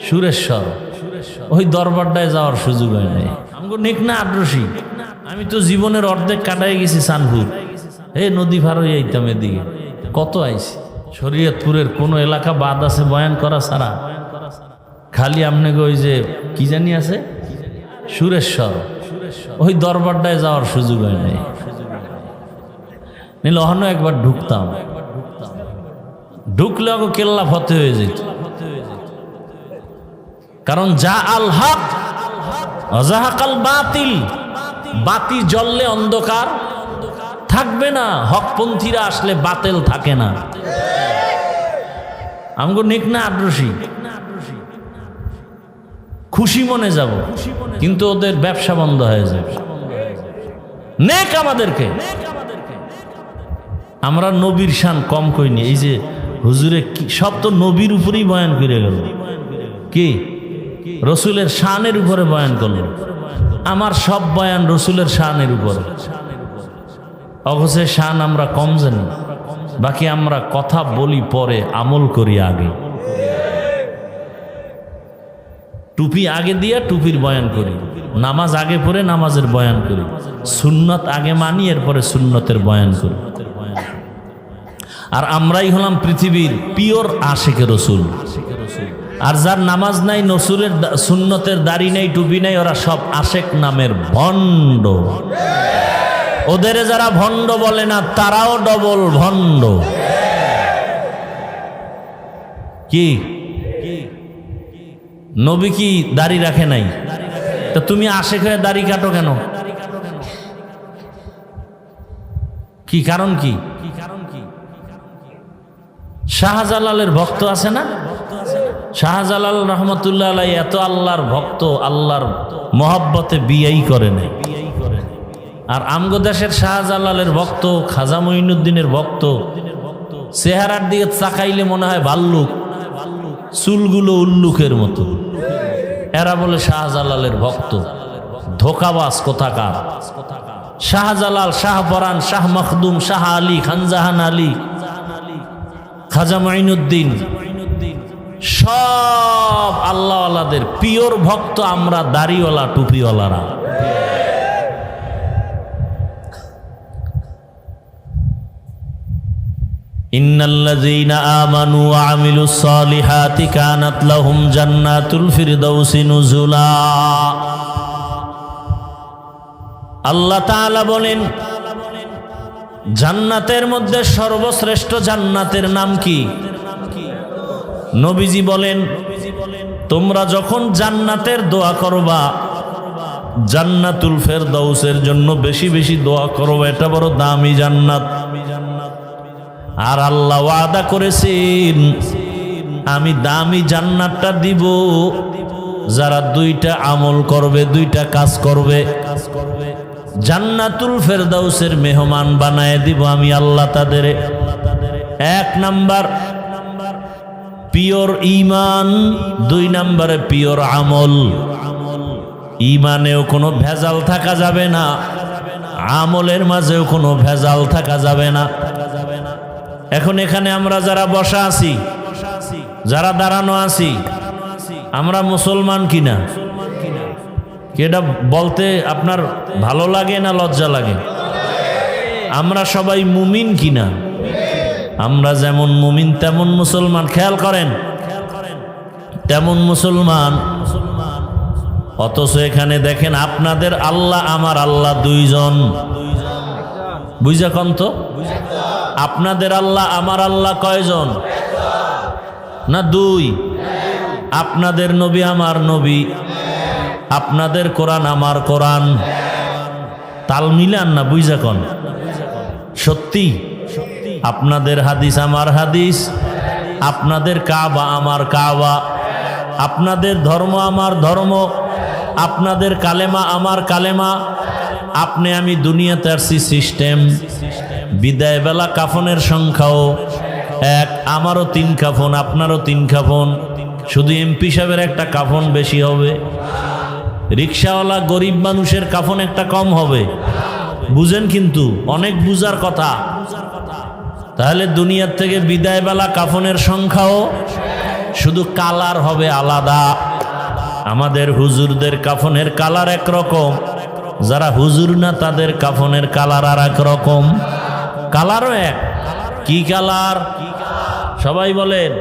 সুরেশ্বর, ওই দরবারটায় যাওয়ার সুযোগ হয় নাই। আমগো নেক না আদ্রসী, আমি তো জীবনের অর্ধেক কাটাই গেছি সানপুর, নদী পার হয়ে আইতাম এদিকে, কত আইছি। শরীয়তপুরের কোনো এলাকা বাদ আছে বয়ান করা ছাড়া? খালি আপনাকে ওই যে কি জানি আছে সুরেশ্বর, ওই দরবারটায় যাওয়ার সুযোগ হয় নাই। নিলে অহনো একবার ঢুকতাম, ঢুকলে ওকে কেল্লা ফতে হয়ে যেত। কারণ যা আল হক অজাহাকাল বাতিল, বাতি জ্বললে অন্ধকার থাকবে না, হকপন্থীরা আসলে বাতিল থাকে না। আমগো নেক না আদ্রসী, খুশি মনে যাব, কিন্তু ওদের ব্যবসা বন্ধ হয়ে যাবে। নেক আমাদেরকে, আমরা নবীর শান কম কইনি। এই যে হুজুরে সব তো নবীর উপরেই বয়ান করে গেল, কি রসুলের শানের উপরে বয়ান করলো। আমার সব বয়ান রসুলের শানের উপরে, অবশ্যই শান আমরা কম জানি, বাকি আমরা কথা বলি পরে, আমল করি আগে। টুপি আগে দিয়া টুপির বয়ান করি, নামাজ আগে পড়ে নামাজের বয়ান করি, সুন্নত আগে মানি এরপরে সুন্নতের বয়ান করি। আর আমরাই হলাম পৃথিবীর পিওর আশিকে রসুল। আর যার নামাজ নাই, নসুলের সুন্নতের দাড়ি নাই, টুপি নাই, ওরা সব আশেক নামের ভণ্ড। ওদের যারা ভণ্ড বলে না, তারাও ডবল ভণ্ড। কি নবী কি দাড়ি রাখে নাই? তো তুমি আশেক হয়ে দাড়ি কাটো কেন? কি কারণ? কি শাহজালালের ভক্ত আছে না? শাহজালাল রহমতুল্লাহ আলাইহি এত আল্লাহর ভক্ত, আল্লাহর মহব্বতে বিয়েই করে নাই। আর আমগো দেশের শাহজালালের ভক্ত, খাজা মঈনুদ্দিনের ভক্ত, চেহারার দিকে তাকাইলে মনে হয় ভাল্লুক, চুলগুলো উল্লুকের মতো। এরা বলে শাহজালালের ভক্ত, ধোকাবাজ কোথাকার। শাহজালাল, শাহপরান, শাহ মখদুম, শাহ আলী, খানজাহান আলী, খাজা মঈনুদ্দিন সব আল্লাহওয়ালাদের পিওর ভক্ত। আমরা দাড়িওয়ালা টুপিওয়ালারা। ইন্নাল্লাযীনা আমানু ওয়া আমিলুস সালিহাতি কানাত লাহুম জান্নাতুল ফিরদাউসি নুজুলা। আল্লাহ তাআলা বলেন, জান্নাতের মধ্যে সর্বশ্রেষ্ঠ জান্নাতের নাম কি? নবীজি বলেন, তোমরা যখন জান্নাতের দোয়া করবা, জান্নাতুল ফেরদাউসের জন্য বেশি বেশি দোয়া করবা। এটা বড় দামি জান্নাত। আর আল্লাহ ওয়াদা করেছেন, আমি দামি জান্নাতটা দিব যারা দুইটা আমল করবে, দুইটা কাজ করবে। জান্নাতুল ফেরদাউসের মেহমান বানায় দিব আমি আল্লাহ তাদের। এক নাম্বার পিওর ঈমান, দুই নাম্বারে পিওর আমল। ঈমানেও কোনো ভেজাল থাকা যাবে না, আমলের মাঝেও কোনো ভেজাল থাকা যাবে না। এখন এখানে আমরা যারা বসা আছি, যারা দাঁড়ানো আছি, আমরা মুসলমান কিনা? এটা বলতে আপনার ভালো লাগে না লজ্জা লাগে? আমরা সবাই মুমিন কিনা? আমরা যেমন মুমিন তেমন মুসলমান। খেয়াল করেন, তেমন মুসলমান। অথচ এখানে দেখেন, আপনাদের আল্লাহ আমার আল্লাহ দুইজন। বুঝা কন তো? আপনাদের আল্লাহ আমার আল্লাহ কয়জন? না দুই। আপনাদের নবী আমার নবী, আপনাদের কোরআন আমার কোরআন। তাল মিলান না? বুঝা কন? সত্যি আপনাদের হাদিস আমার হাদিস, আপনাদের কাবা আমার কাবা, আপনাদের ধর্ম আমার ধর্ম, আপনাদের কালেমা আমার কালেমা। আপনি আমি দুনিয়াতে আসছি সিস্টেম। বিদায় বেলা কাফনের সংখ্যাও এক, আমারও 3 কাফন, আপনারও 3 কাফন। শুধু এমপি সাহেবের একটা কাফন বেশি হবে, রিক্সাওয়ালা গরিব মানুষের কাফন একটা কম হবে। বুঝেন? কিন্তু অনেক বুঝার কথা। তাহলে দুনিয়ার থেকে বিদায় বেলা কাফনের সংখ্যাও শুধু কালার হবে আলাদা। আমাদের হুজুরদের কাফনের কালার একরকম, যারা হুজুর না তাদের কাফনের কালার আর এক রকম। কালারও এক। কি কালার? সবাই বলেন।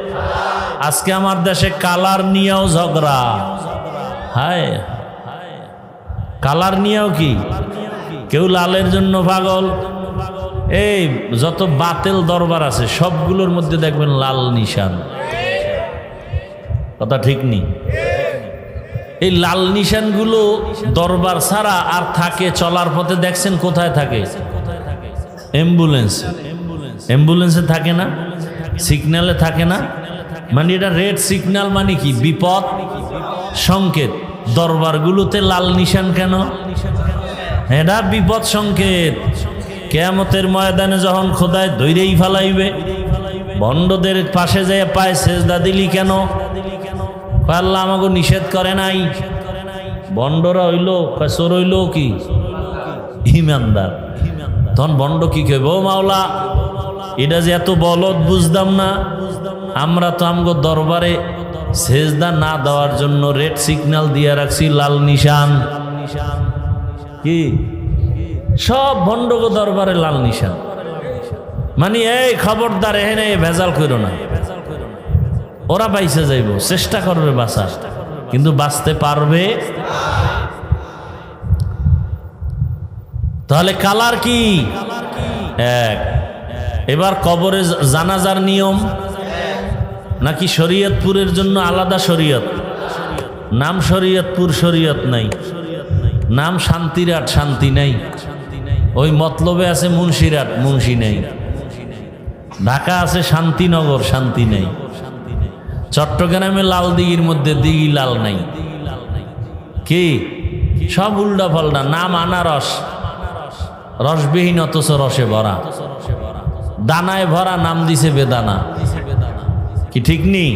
আজকে আমার দেশে কালার নিয়েও ঝগড়া। হায়, কালার নিয়েও কি, কেউ লালের জন্য পাগল। এই যত বাতিল দরবার আছে সবগুলোর মধ্যে দেখবেন লাল নিশান। কথা ঠিক নেই? এই লাল নিশানগুলো দরবার ছাড়া আর থাকে চলার পথে দেখছেন কোথায় থাকে? অ্যাম্বুলেন্স, অ্যাম্বুলেন্সে থাকে না, সিগন্যালে থাকে না। মানে এটা রেড সিগন্যাল, মানে কি বিপদ সংকেত। দরবারগুলোতে লাল নিশান কেন? এটা বিপদ সংকেত। কিয়ামতের ময়দানে যখন খোদায় ধৈরেই ফালাইবে, ভণ্ডদের পাশে যেয়ে পায় সেজদা দিলি কেন? আল্লাহ আমাকে নিষেধ করে নাই। ভণ্ডরা হইল চোর, হইল কি ইমানদার। তখন ভণ্ড কি কইব, ও মাওলা এটা যে এত বলদ বুঝতাম না। আমরা তো আমগো দরবারে সেজদা না দেওয়ার জন্য রেড সিগন্যাল দিয়ে রাখছি, লাল নিশান। কি সব ভণ্ডগো দরবারে লাল নিশান। মানে এই খবরদার এখানে ভেজাল করো না। ওরা বাইসে যাইব, চেষ্টা করবে বাঁচার, কিন্তু বাঁচতে পারবে। তাহলে কালার কি এক? এবার কবরে জানাজার নিয়ম নাকি শরীয়তপুরের জন্য আলাদা শরীয়ত? নাম শরীয়তপুর, শরীয়ত নাই। নাম শান্তিরাট, শান্তি নাই। ওই মতলবে আছে মুন্সিরাট, মুন্সি নেই। ঢাকা আছে শান্তিনগর, শান্তি নেই। চট্টগ্রামে লাল দিঘির মধ্যে দিঘি লাল নাই। কি সব উল্টা পাল্টা। নাম আনারস, রসবিহীন অথচ রসে ভরা। দানায় ভরা, নাম দিছে বেদানা। কি ঠিক নেই?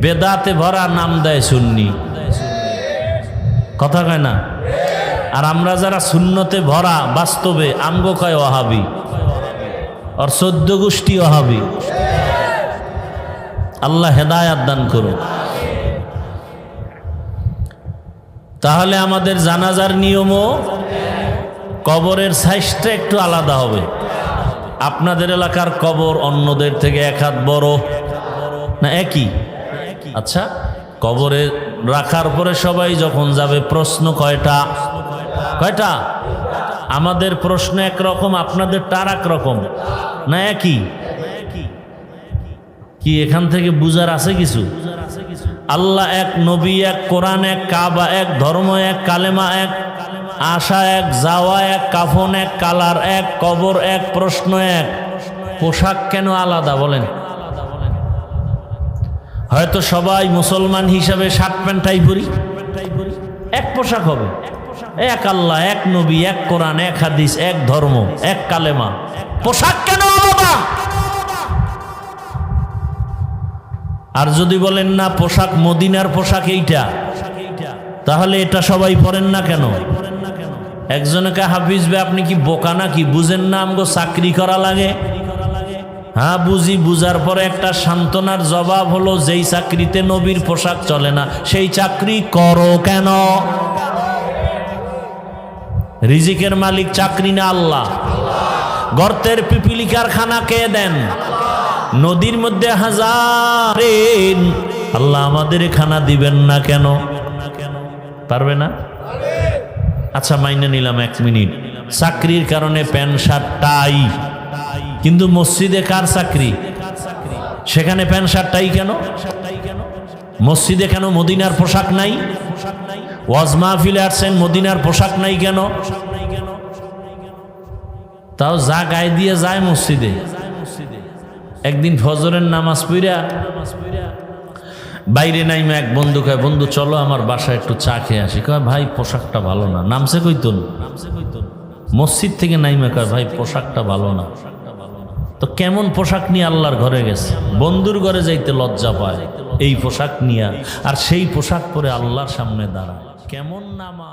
বেদাতে ভরা, নাম দেয় সুন্নি। কথা কয় না? আর আমরা যারা সুন্নতে ভরা, বাস্তবে আমগো কয় ওয়াহাবি, আর 14 গোষ্ঠী ওয়াহাবি। আল্লাহ হেদায়াত দান করুন। তাহলে আমাদের জানাজার নিয়মও কবরের সাইজটা একটু আলাদা হবে। আপনাদের এলাকার কবর অন্যদের থেকে এক হাত বড় না একই? আচ্ছা, কবরে রাখার পরে সবাই যখন যাবে প্রশ্ন কয়টা? কয়টা? আমাদের প্রশ্ন একরকম, আপনাদের টার একরকম না একই? কি এখান থেকে বুঝার আছে কিছু? আল্লাহ এক, নবী এক, কোরআন এক, কাবা এক, ধর্ম এক, কালেমা এক, আশা এক, যাওয়া এক, কাফন এক, কালার এক, কবর এক, প্রশ্ন এক। পোশাক কেন আলাদা বলেন? হয়তো সবাই মুসলমান হিসাবে শার্ট প্যান্টাই পরি, এক পোশাক হবে। এক আল্লাহ, এক নবী, এক কোরআন, এক হাদিস, এক ধর্ম, এক কালেমা। পোশাক কেন আলাদা? আর যদি বলেন না পোশাক মদিনার পোশাক এইটা, তাহলে এটা সবাই পরেন না কেন? একজনকে হাফিজ ভাই আপনি কি বোকা নাকি? বুঝেন না আমগো চাকরি করা লাগে? হ্যাঁ বুঝি। বুঝার পরে একটা সান্ত্বনার জবাব হলো, যেই চাকরিতে নবীর পোশাক চলে না সেই চাকরি করো কেন? রিজিকের মালিক চাকরি না আল্লাহ? গর্তের পিপিলিকার খানা কে দেন? নদীর মধ্যে হাজারে। আল্লাহ আমাদের খানা দিবেন না কেন? পারবে না? আচ্ছা মাইনে নিলাম 1 মিনিট, চাকরির কারণে প্যান্ট শার্ট টাই, কিন্তু মসজিদে কার চাকরি? সেখানে প্যান্ট শার্ট টাই কেন? মসজিদে কেন মদিনার পোশাক নাই? ওয়াজ মাহফিলে আসছেন, মদিনার পোশাক নাই কেন? তাও যা গায়ে দিয়ে যায় মসজিদে। একদিন ফজরের নামাজ পড়া বাইরে নাইমা এক বন্ধু কয়, বন্ধু চলো আমার বাসায় একটু চা খেয়ে আসি। কয় ভাই পোশাকটা ভালো না। নামছে কইতুন, মসজিদ থেকে নাইমা কয় ভাই পোশাকটা ভালো না। তো কেমন পোশাক নিয়ে আল্লাহর ঘরে গেছে? বন্ধুর ঘরে যাইতে লজ্জা পায় এই পোশাক নিয়ে, আর সেই পোশাক পরে আল্লাহর সামনে দাঁড়ায়। কেমন নামা!